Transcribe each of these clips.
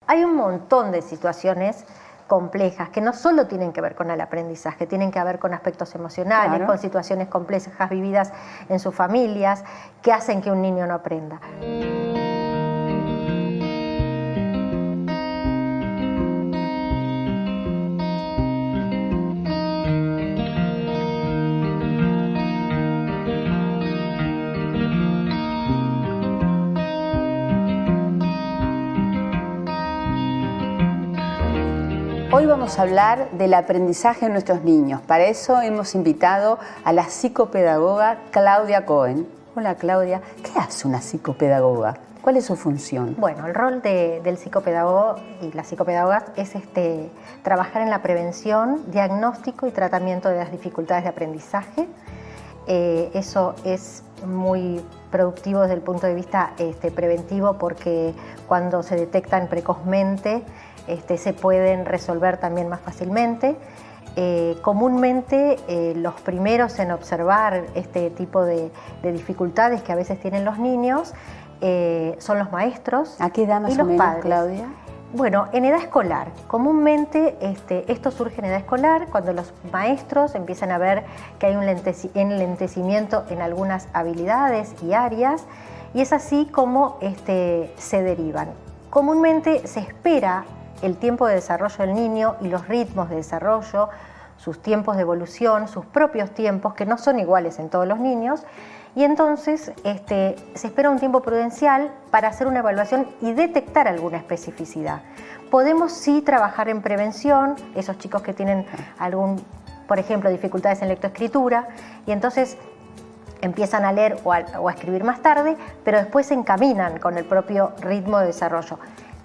Hay un montón de situaciones complejas que no solo tienen que ver con el aprendizaje, tienen que ver con aspectos emocionales, con situaciones complejas vividas en sus familias que hacen que un niño no aprenda. Hoy vamos a hablar del aprendizaje de nuestros niños. Para eso hemos invitado a la psicopedagoga Claudia Cohen. Hola Claudia, ¿qué hace una psicopedagoga? ¿Cuál es su función? Bueno, el rol del psicopedagogo y las psicopedagogas es trabajar en la prevención, diagnóstico y tratamiento de las dificultades de aprendizaje. Eso es muy productivo desde el punto de vista preventivo, porque cuando se detectan precozmente se pueden resolver también más fácilmente. Comúnmente los primeros en observar este tipo de dificultades que a veces tienen los niños son los maestros. ¿A qué edad más y o los menos, padres. Claudia? Bueno, en edad escolar. Comúnmente esto surge en edad escolar, cuando los maestros empiezan a ver que hay un enlentecimiento en algunas habilidades y áreas, y es así como se derivan. Comúnmente se espera el tiempo de desarrollo del niño y los ritmos de desarrollo, sus tiempos de evolución, sus propios tiempos, que no son iguales en todos los niños, y entonces se espera un tiempo prudencial para hacer una evaluación y detectar alguna especificidad. Podemos sí trabajar en prevención, esos chicos que tienen por ejemplo, dificultades en lectoescritura, y entonces empiezan a leer o a escribir más tarde, pero después se encaminan con el propio ritmo de desarrollo.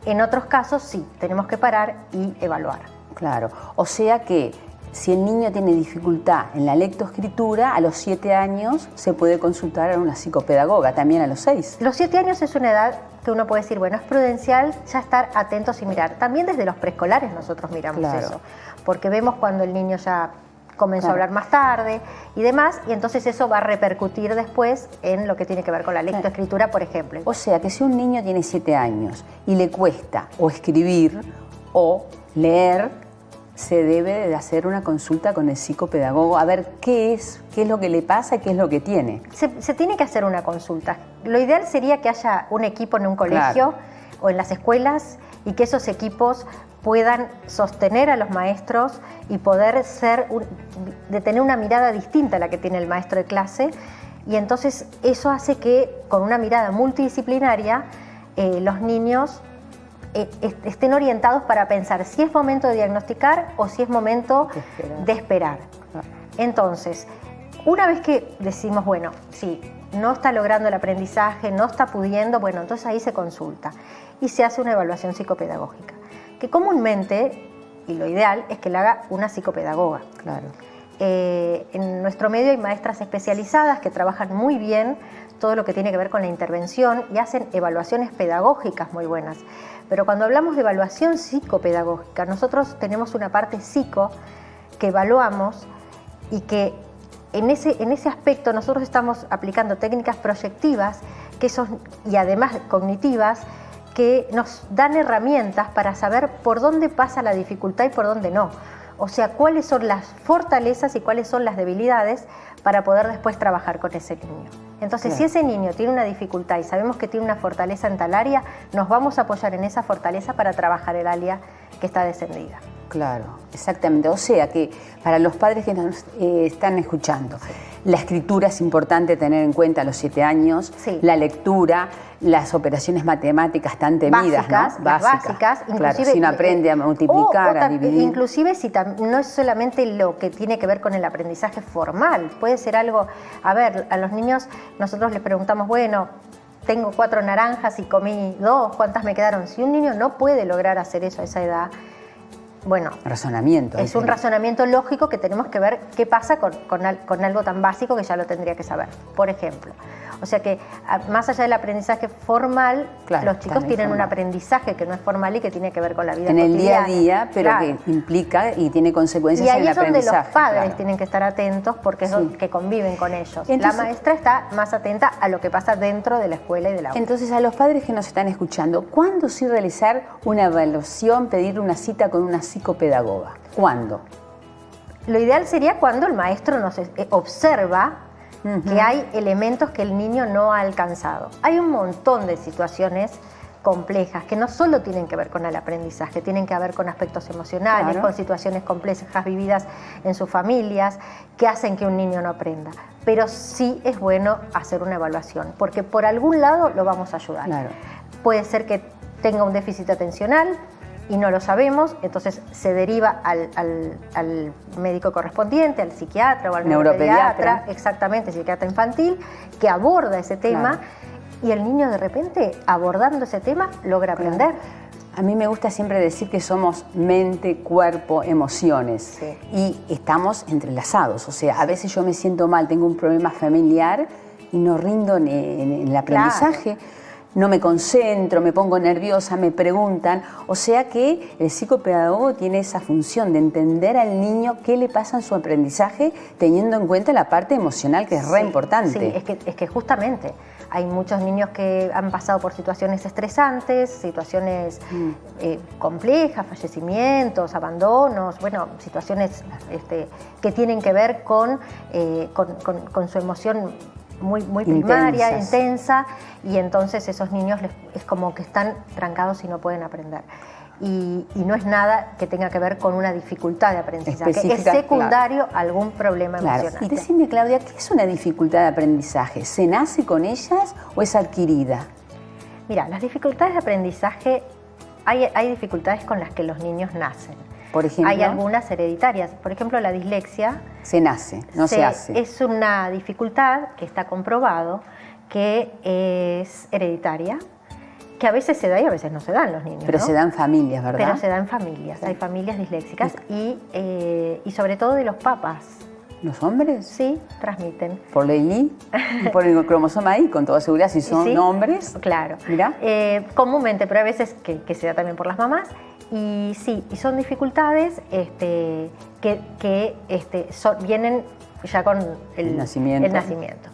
En otros casos sí, tenemos que parar y evaluar. Claro, o sea que si el niño tiene dificultad en la lectoescritura, a los 7 años se puede consultar a una psicopedagoga, también a los 6. Los 7 años es una edad que uno puede decir, bueno, es prudencial ya estar atentos y mirar. También desde los preescolares nosotros miramos eso, porque vemos cuando el niño ya comenzó a hablar más tarde y demás, y entonces eso va a repercutir después en lo que tiene que ver con la lectoescritura, por ejemplo. O sea que si un niño tiene 7 años y le cuesta o escribir o leer, se debe de hacer una consulta con el psicopedagogo a ver qué es lo que le pasa y qué es lo que tiene. Se tiene que hacer una consulta. Lo ideal sería que haya un equipo en un colegio o en las escuelas, y que esos equipos puedan sostener a los maestros y poder tener una mirada distinta a la que tiene el maestro de clase, y entonces eso hace que con una mirada multidisciplinaria los niños estén orientados para pensar si es momento de diagnosticar o si es momento de esperar. Entonces, una vez que decimos, bueno, sí, no está logrando el aprendizaje, no está pudiendo, bueno, entonces ahí se consulta y se hace una evaluación psicopedagógica, que comúnmente, y lo ideal, es que la haga una psicopedagoga. Claro. En nuestro medio hay maestras especializadas que trabajan muy bien todo lo que tiene que ver con la intervención y hacen evaluaciones pedagógicas muy buenas. Pero cuando hablamos de evaluación psicopedagógica, nosotros tenemos una parte psico que evaluamos, y que en ese aspecto nosotros estamos aplicando técnicas proyectivas y además cognitivas, que nos dan herramientas para saber por dónde pasa la dificultad y por dónde no. O sea, cuáles son las fortalezas y cuáles son las debilidades para poder después trabajar con ese niño. Entonces, si ese niño tiene una dificultad y sabemos que tiene una fortaleza en tal área, nos vamos a apoyar en esa fortaleza para trabajar el área que está descendida. Claro, exactamente. O sea que para los padres que nos están escuchando, la escritura es importante tener en cuenta a los 7 años, la lectura, las operaciones matemáticas tan temidas, básicas, claro, si no aprende a multiplicar, a dividir. Inclusive si no es solamente lo que tiene que ver con el aprendizaje formal, puede ser algo, a ver, a los niños nosotros les preguntamos, bueno, tengo 4 naranjas y comí 2, ¿cuántas me quedaron? Si un niño no puede lograr hacer eso a esa edad, bueno, razonamiento. Es un razonamiento lógico que tenemos que ver qué pasa con algo tan básico que ya lo tendría que saber, por ejemplo. O sea que más allá del aprendizaje formal, claro, los chicos tienen un aprendizaje que no es formal y que tiene que ver con la vida cotidiana. En el día a día, pero que implica y tiene consecuencias en el aprendizaje. Y ahí es donde los padres tienen que estar atentos porque es los que conviven con ellos. Entonces, la maestra está más atenta a lo que pasa dentro de la escuela y de la aula. Entonces, a los padres que nos están escuchando, ¿cuándo sí realizar una evaluación, pedir una cita con una psicopedagoga? ¿Cuándo? Lo ideal sería cuando el maestro nos observa que hay elementos que el niño no ha alcanzado. Hay un montón de situaciones complejas que no solo tienen que ver con el aprendizaje, tienen que ver con aspectos emocionales, con situaciones complejas vividas en sus familias que hacen que un niño no aprenda. Pero sí es bueno hacer una evaluación, porque por algún lado lo vamos a ayudar. Claro. Puede ser que tenga un déficit atencional y no lo sabemos, entonces se deriva al médico correspondiente, al psiquiatra o al neuropediatra, exactamente, psiquiatra infantil, que aborda ese tema. Y el niño de repente, abordando ese tema, logra aprender. A mí me gusta siempre decir que somos mente, cuerpo, emociones. Sí. Y estamos entrelazados. O sea, a veces yo me siento mal, tengo un problema familiar y no rindo en el aprendizaje. Claro. No me concentro, me pongo nerviosa, me preguntan. O sea que el psicopedagogo tiene esa función de entender al niño qué le pasa en su aprendizaje, teniendo en cuenta la parte emocional, que es re importante. Sí, es que justamente hay muchos niños que han pasado por situaciones estresantes, situaciones complejas, fallecimientos, abandonos, bueno, situaciones que tienen que ver con su emoción muy primaria, intensa, y entonces esos niños es como que están trancados y no pueden aprender. Y no es nada que tenga que ver con una dificultad de aprendizaje, es secundario a algún problema emocional. Y decime, Claudia, ¿qué es una dificultad de aprendizaje? ¿Se nace con ellas o es adquirida? Mira, las dificultades de aprendizaje, hay dificultades con las que los niños nacen. Por ejemplo, hay algunas hereditarias. Por ejemplo, la dislexia. Se nace, no se hace. Es una dificultad que está comprobado que es hereditaria, que a veces se da y a veces no se da en los niños. Pero se da en familias, ¿verdad? Pero se da en familias. Sí. Hay familias disléxicas y sobre todo de los papás. ¿Los hombres? Sí, transmiten. ¿Por la Y? ¿Por el cromosoma Y? Con toda seguridad, si son hombres. Claro. Mirá. Comúnmente, pero a veces que se da también por las mamás. Y sí, y son dificultades que vienen ya con el nacimiento.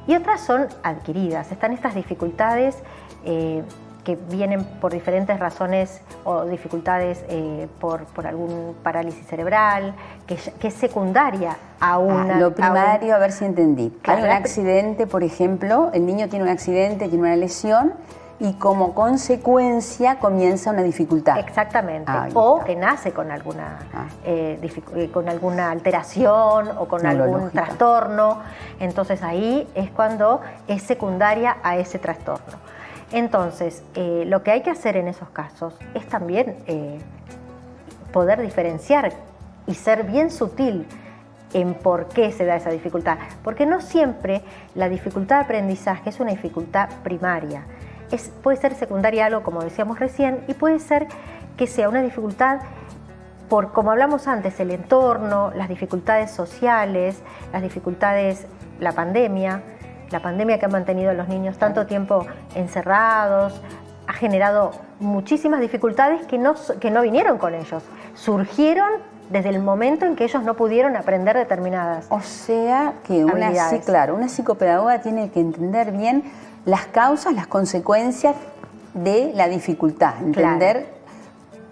Y otras son adquiridas. Están estas dificultades que vienen por diferentes razones o dificultades por algún parálisis cerebral, que es secundaria a una... Lo primario, a ver si entendí. Claro, hay un accidente, por ejemplo, el niño tiene un accidente, tiene una lesión, y como consecuencia comienza una dificultad. Exactamente. O que nace con alguna, con alguna alteración o con algún trastorno. Entonces ahí es cuando es secundaria a ese trastorno. Entonces, lo que hay que hacer en esos casos es también poder diferenciar y ser bien sutil en por qué se da esa dificultad. Porque no siempre la dificultad de aprendizaje es una dificultad primaria. Puede ser secundaria algo, como decíamos recién, y puede ser que sea una dificultad por, como hablamos antes, el entorno, las dificultades sociales, las dificultades, la pandemia que ha mantenido a los niños tanto tiempo encerrados, ha generado muchísimas dificultades que no vinieron con ellos, surgieron desde el momento en que ellos no pudieron aprender determinadas O sea que una psicopedagoga tiene que entender bien las causas, las consecuencias de la dificultad, entender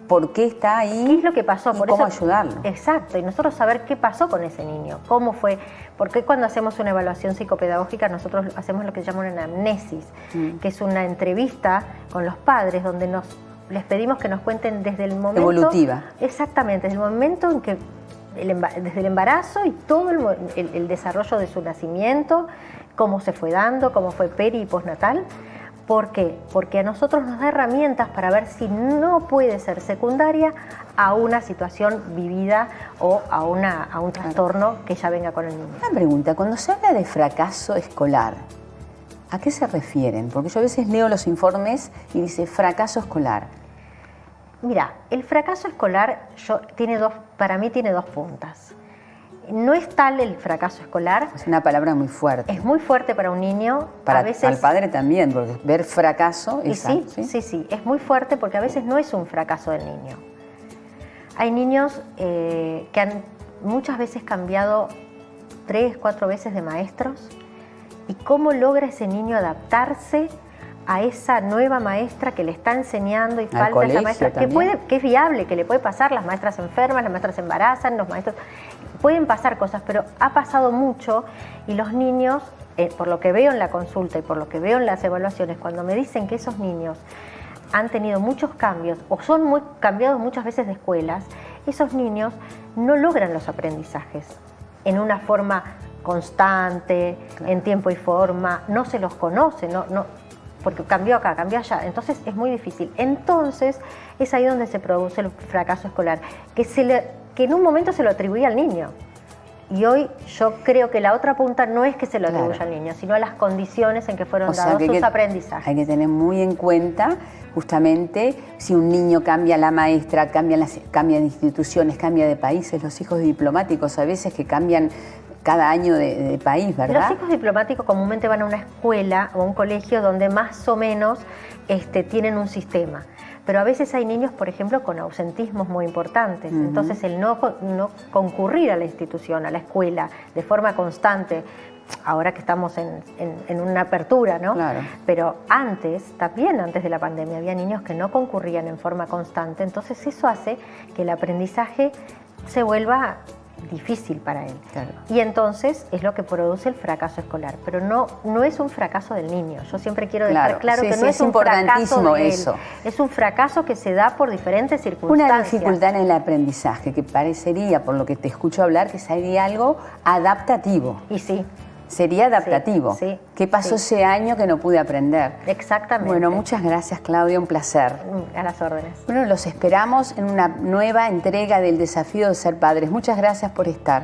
por qué está ahí, qué es lo que pasó, y cómo ayudarlo. Exacto, y nosotros saber qué pasó con ese niño, cómo fue, porque cuando hacemos una evaluación psicopedagógica nosotros hacemos lo que se llama una anamnesis, que es una entrevista con los padres donde les pedimos que nos cuenten desde el momento... Evolutiva. Exactamente, desde el momento en que, desde el embarazo y todo el desarrollo de su nacimiento, cómo se fue dando, cómo fue peri y postnatal. ¿Por qué? Porque a nosotros nos da herramientas para ver si no puede ser secundaria a una situación vivida o a un trastorno que ya venga con el niño. Una pregunta, cuando se habla de fracaso escolar, ¿a qué se refieren? Porque yo a veces leo los informes y dice fracaso escolar. Mira, el fracaso escolar para mí tiene dos puntas. no es tal el fracaso escolar. Es una palabra muy fuerte. Es muy fuerte para un niño. Para a veces, al padre también, porque ver fracaso es... Sí, es muy fuerte porque a veces no es un fracaso del niño. Hay niños que han muchas veces cambiado 3, 4 veces de maestros, y cómo logra ese niño adaptarse a esa nueva maestra que le está enseñando y falta esa maestra, que es viable, que le puede pasar, las maestras enfermas, las maestras se embarazan, los maestros... Pueden pasar cosas, pero ha pasado mucho y los niños, por lo que veo en la consulta y por lo que veo en las evaluaciones, cuando me dicen que esos niños han tenido muchos cambios o son muy cambiados muchas veces de escuelas, esos niños no logran los aprendizajes en una forma constante, claro, en tiempo y forma, no se los conoce, porque cambió acá, cambió allá, entonces es muy difícil. Entonces es ahí donde se produce el fracaso escolar, que en un momento se lo atribuía al niño. Y hoy yo creo que la otra punta no es que se lo atribuya, claro, al niño, sino a las condiciones en que fueron dados sus aprendizajes. Hay que tener muy en cuenta justamente si un niño cambia la maestra, cambia de instituciones, cambia de países, los hijos diplomáticos a veces que cambian cada año de país, ¿verdad? Los hijos diplomáticos comúnmente van a una escuela o un colegio donde más o menos tienen un sistema. Pero a veces hay niños, por ejemplo, con ausentismos muy importantes. Entonces, el no concurrir a la institución, a la escuela, de forma constante, ahora que estamos en una apertura, ¿no? Claro. Pero antes, también antes de la pandemia, había niños que no concurrían en forma constante. Entonces, eso hace que el aprendizaje se vuelva difícil para él. Claro. Y entonces es lo que produce el fracaso escolar. Pero no es un fracaso del niño. Yo siempre quiero dejar claro que no es un fracaso de él. Eso. Es un fracaso que se da por diferentes circunstancias. Una dificultad en el aprendizaje, que parecería, por lo que te escucho hablar, que sería algo adaptativo. Y sí. Sería adaptativo. Sí, sí, ¿Qué pasó ese año que no pude aprender? Exactamente. Bueno, muchas gracias, Claudia, un placer. A las órdenes. Bueno, los esperamos en una nueva entrega del Desafío de Ser Padres. Muchas gracias por estar.